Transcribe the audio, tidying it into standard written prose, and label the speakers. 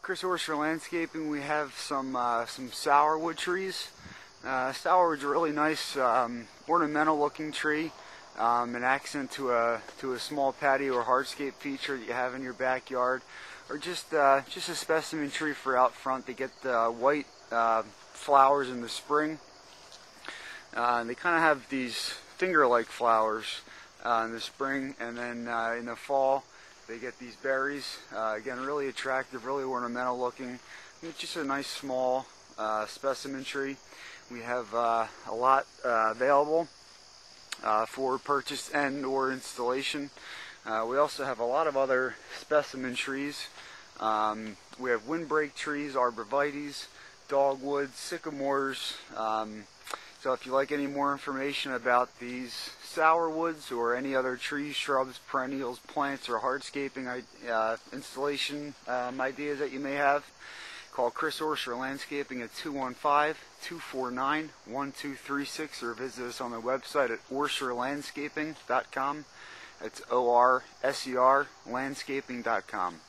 Speaker 1: Chris Orser Landscaping. We have some sourwood trees. Sourwood's a really nice ornamental looking tree, an accent to a small patio or hardscape feature that you have in your backyard, or just a specimen tree for out front to get white flowers in the spring. They kind of have these finger-like flowers in the spring, and then in the fall they get these berries. Again, really attractive, really ornamental looking. It's just a nice small specimen tree. We have a lot available for purchase and or installation. We also have a lot of other specimen trees. We have windbreak trees, arborvitaes, dogwoods, sycamores. So if you like any more information about these sourwoods or any other trees, shrubs, perennials, plants, or hardscaping installation ideas that you may have, call Chris Orser Landscaping at 215-249-1236 or visit us on the website at orserlandscaping.com. That's ORSER landscaping.com.